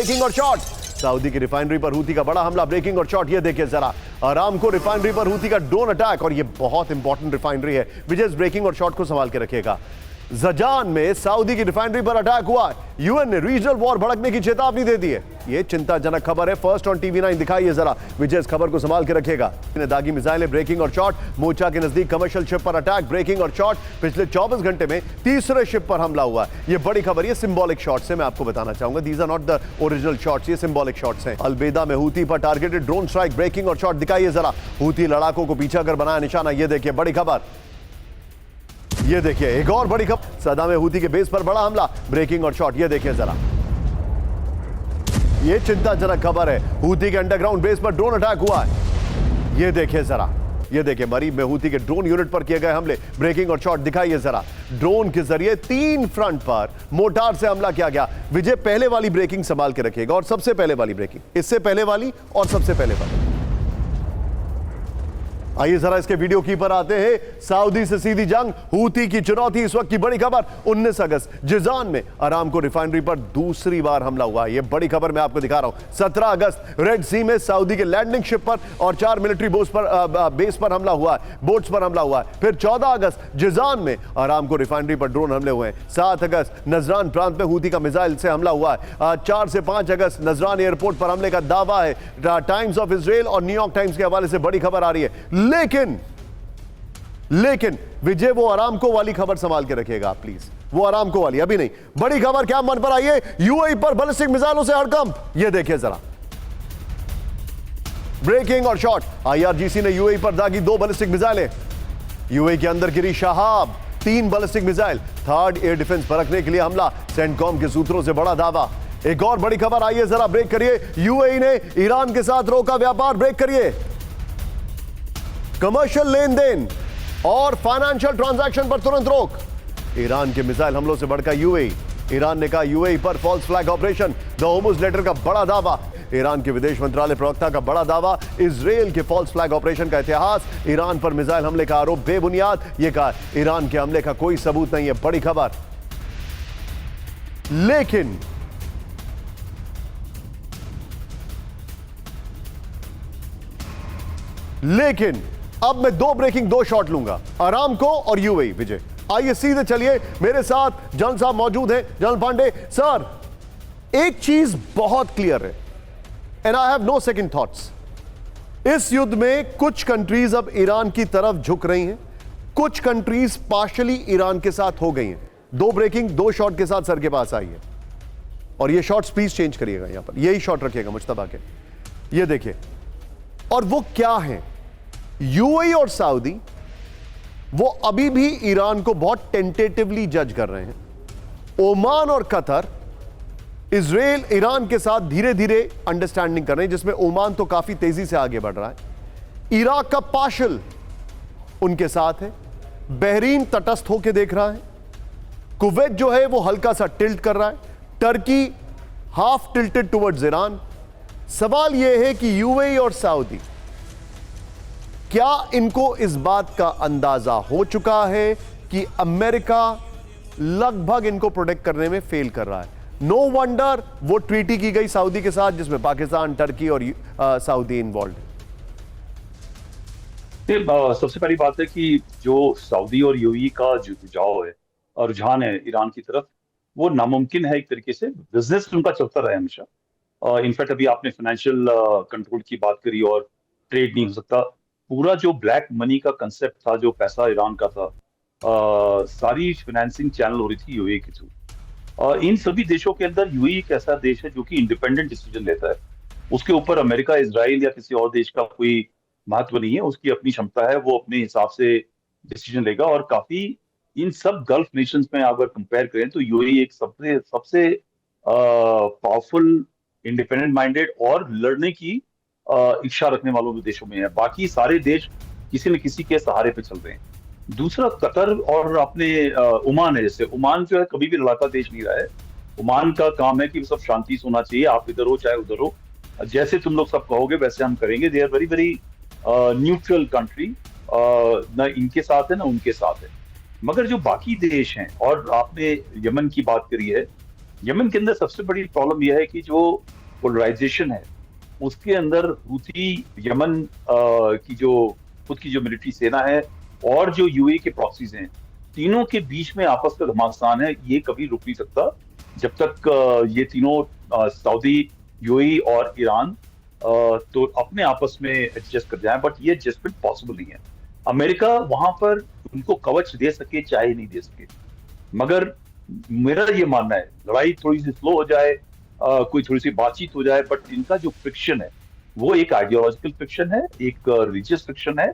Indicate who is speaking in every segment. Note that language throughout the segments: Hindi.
Speaker 1: ब्रेकिंग और शॉट। सऊदी की रिफाइनरी पर हूती का बड़ा हमला, ब्रेकिंग और शॉट। ये देखिए जरा, अरामको रिफाइनरी पर हूती का ड्रोन अटैक, और ये बहुत इंपॉर्टेंट रिफाइनरी है। विजय ब्रेकिंग और शॉट को संभाल के रखिएगा। जजान में सऊदी की रिफाइनरी पर अटैक हुआ। यूएन ने रीजनल वॉर भड़कने की चेतावनी दे दी है। यह चिंताजनक खबर है। फर्स्ट ऑन टीवी9 दिखाइए जरा। विजय इस खबर को संभाल के रखेगा। दागी मिसाइलें, ब्रेकिंग और शॉट। मोचा के नजदीक कमर्शियल शिप पर अटैक, ब्रेकिंग और शॉट। पिछले 24 घंटे में तीसरे शिप पर हमला हुआ। यह बड़ी खबर, ये सिंबॉलिक शॉट्स है, मैं आपको बताना चाहूंगा। These are not the original shots, ये सिंबॉलिक शॉट्स हैं। अलबेदा में हूती पर टारगेटेड ड्रोन स्ट्राइक, ब्रेकिंग और शॉट दिखाइए जरा। हूती लड़ाकों को पीछा कर बनाया निशाना। यह देखिए बड़ी खबर, ये देखिए एक और बड़ी खबर। सदा में हूती के बेस पर बड़ा हमला, ब्रेकिंग और शॉट। ये देखिए जरा, ये चिंताजनक खबर है। हूती के अंडरग्राउंड बेस पर ड्रोन अटैक हुआ है। ये देखिए जरा, ये देखिए मरीब में हूती के ड्रोन यूनिट पर किए गए हमले, ब्रेकिंग और शॉट दिखाइए जरा। ड्रोन के जरिए 3 फ्रंट पर मोटार से हमला किया गया। विजय पहले वाली ब्रेकिंग संभाल के रखिएगा, और सबसे पहले वाली ब्रेकिंग, इससे पहले वाली और सबसे पहले वाली। आइए जरा इसके वीडियो की पर आते हैं। सऊदी से सीधी जंग, हूती की चुनौती। इस वक्त की बड़ी खबर, 19 अगस्त जिजान में अरामको रिफाइनरी पर दूसरी बार हमला हुआ। यह बड़ी खबर मैं आपको दिखा रहा हूं। 17 अगस्त रेड सी में सऊदी के लैंडिंग शिप पर और 4 मिलिट्री बेस पर हमला हुआ है, बोट्स पर हमला हुआ है। फिर 14 अगस्त जिजान में अरामको रिफाइनरी पर ड्रोन हमले हुए हैं। 7 अगस्त नजरान प्रांत में हूती का मिसाइल से हमला हुआ है। 4 से 5 अगस्त नजरान एयरपोर्ट पर हमले का दावा है। टाइम्स ऑफ इजराइल और न्यूयॉर्क टाइम्स के हवाले से बड़ी खबर आ रही है। लेकिन विजय वो अरामको वाली खबर संभाल के रखिएगा आप प्लीज, वो अरामको वाली, अभी नहीं। बड़ी खबर क्या मन पर आई है, यूएई पर बैलिस्टिक मिसाइलों से हड़कंप। ये देखिए जरा, ब्रेकिंग और शॉट। आईआरजीसी ने यूएई पर दागी 2 बैलिस्टिक मिसाइलें। यूएई के अंदर गिरी Shahab 3 ballistic missile. Third air defence परखने के लिए हमला, सेंटकॉम के सूत्रों से बड़ा दावा। एक और बड़ी खबर, आइए जरा ब्रेक करिए। यूएई ने ईरान के साथ रोका व्यापार, ब्रेक करिए। कमर्शियल लेन देन और फाइनेंशियल ट्रांजैक्शन पर तुरंत रोक। ईरान के मिसाइल हमलों से भड़का यूएई। ईरान ने कहा यूएई पर false flag operation. The Hormuz letter का बड़ा दावा। ईरान के विदेश मंत्रालय प्रवक्ता का बड़ा दावा। इजराइल के फॉल्स फ्लैग ऑपरेशन का इतिहास। ईरान पर मिसाइल हमले का आरोप बेबुनियाद। यह कहा ईरान के हमले का कोई सबूत नहीं है। बड़ी खबर। लेकिन अब मैं 2 ब्रेकिंग 2 शॉट लूंगा, अरामको और यूएई। विजय आइए सीधे चलिए, मेरे साथ जनरल साहब मौजूद हैं। जनरल पांडे सर, एक चीज बहुत क्लियर है, and I have no second thoughts. इस युद्ध में कुछ कंट्रीज अब ईरान की तरफ झुक रही हैं, कुछ कंट्रीज पार्शियली ईरान के साथ हो गई हैं। 2 ब्रेकिंग 2 शॉट के साथ सर के पास आई है, और ये शॉट्स प्लीज चेंज करिएगा, यहां पर यही शॉट रखिएगा मुश्तबा के। ये देखिए, और वो क्या है, यूएई और सऊदी वो अभी भी ईरान को बहुत टेंटेटिवली जज कर रहे हैं। ओमान और कतर इजराइल ईरान के साथ धीरे धीरे अंडरस्टैंडिंग कर रहे हैं, जिसमें ओमान तो काफी तेजी से आगे बढ़ रहा है। इराक का पाशल उनके साथ है। बहरीन तटस्थ होकर देख रहा है। कुवैत जो है वो हल्का सा टिल्ट कर रहा है। Turkey half tilted towards Iran. सवाल यह है कि यूएई और सऊदी, क्या इनको इस बात का अंदाजा हो चुका है कि अमेरिका लगभग इनको प्रोटेक्ट करने में फेल कर रहा है? नो वंडर वो ट्रीटी की गई सऊदी के साथ, जिसमें पाकिस्तान, टर्की और सऊदी इन्वॉल्व है।
Speaker 2: सबसे पहली बात है कि जो सऊदी और यूएई का जो रुझाव है और रुझान है ईरान की तरफ, वो नामुमकिन है एक तरीके से। बिजनेस उनका चलता रहा है हमेशा। इनफैक्ट अभी आपने फाइनेंशियल कंट्रोल की बात करी, और ट्रेड नहीं हो सकता। पूरा जो ब्लैक मनी का कंसेप्ट था, जो पैसा ईरान का था, सारी फाइनेंसिंग चैनल हो रही थी यूएई के थ्रू। इन सभी देशों के अंदर यूएई एक ऐसा देश है जो कि इंडिपेंडेंट डिसीजन लेता है। उसके ऊपर अमेरिका, इजराइल या किसी और देश का कोई महत्व नहीं है। उसकी अपनी क्षमता है, वो अपने हिसाब से डिसीजन लेगा। और काफी इन सब गल्फ नेशंस में अगर कंपेयर करें तो यूएई एक सबसे सबसे पावरफुल, इंडिपेंडेंट माइंडेड और लड़ने की इच्छा रखने वालों देशों में है। बाकी सारे देश किसी न किसी के सहारे पे चल रहे हैं। दूसरा कतर और अपने ओमान है। जैसे ओमान जो है कभी भी लड़ाका देश नहीं रहा है। ओमान का काम है कि सब शांति से होना चाहिए, आप इधर हो चाहे उधर हो, जैसे तुम लोग सब कहोगे वैसे हम करेंगे। They are very very neutral country, ना इनके साथ है ना उनके साथ है। मगर जो बाकी देश हैं, और आपने यमन की बात करी है, यमन के अंदर सबसे बड़ी प्रॉब्लम यह है कि जो पोलराइजेशन है उसके अंदर हूथी यमन की जो खुद की जो मिलिट्री सेना है और जो यूएई के प्रॉक्सीज हैं, तीनों के बीच में आपस का घमासान है। ये कभी रुक नहीं सकता जब तक ये तीनों सऊदी, यूएई और ईरान तो अपने आपस में एडजस्ट कर जाए, बट ये एडजस्टमेंट पॉसिबल नहीं है। अमेरिका वहां पर उनको कवच दे सके चाहे नहीं दे सके, मगर मेरा ये मानना है लड़ाई थोड़ी सी स्लो हो जाए, कोई थोड़ी सी बातचीत हो जाए, बट इनका जो फ्रिक्शन है वो एक आइडियोलॉजिकल फ्रिक्शन है, एक रिलीजियस फ्रिक्शन है,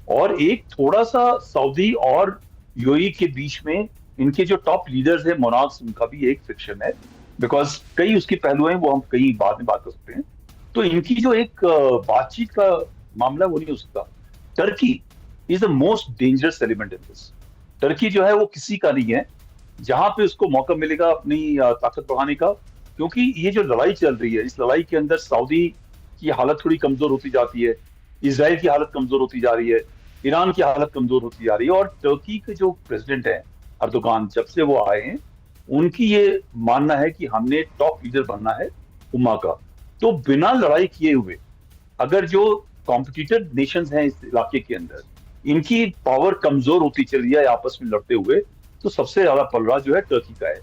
Speaker 2: और एक थोड़ा सा सऊदी और यूएई के बीच में इनके जो टॉप लीडर्स हैं मोनार्क्स, उनका भी एक फ्रिक्शन है। बिकॉज कई उसके पहलू हैं, वो हम कई बाद में बात कर सकते हैं। तो इनकी जो एक बातचीत का मामला वो नहीं हो सकता। Turkey is the most dangerous element in this. Turkey जो है वो किसी का नहीं है जहां पे उसको मौका मिलेगा अपनी ताकत बढ़ाने का, क्योंकि ये जो लड़ाई चल रही है, इस लड़ाई के अंदर सऊदी की हालत थोड़ी कमजोर होती जाती है, इसराइल की हालत कमजोर होती जा रही है, ईरान की हालत कमजोर होती जा रही है, और टर्की के जो प्रेसिडेंट हैं अर्दोगान, जब से वो आए हैं, उनकी ये मानना है कि हमने टॉप लीडर बनना है उम्मा का। तो बिना लड़ाई किए हुए अगर जो कॉम्पिटिटर नेशंस हैं इस इलाके के अंदर, इनकी पावर कमजोर होती चली है आपस में लड़ते हुए, तो सबसे ज्यादा पलड़ा जो है टर्की का है।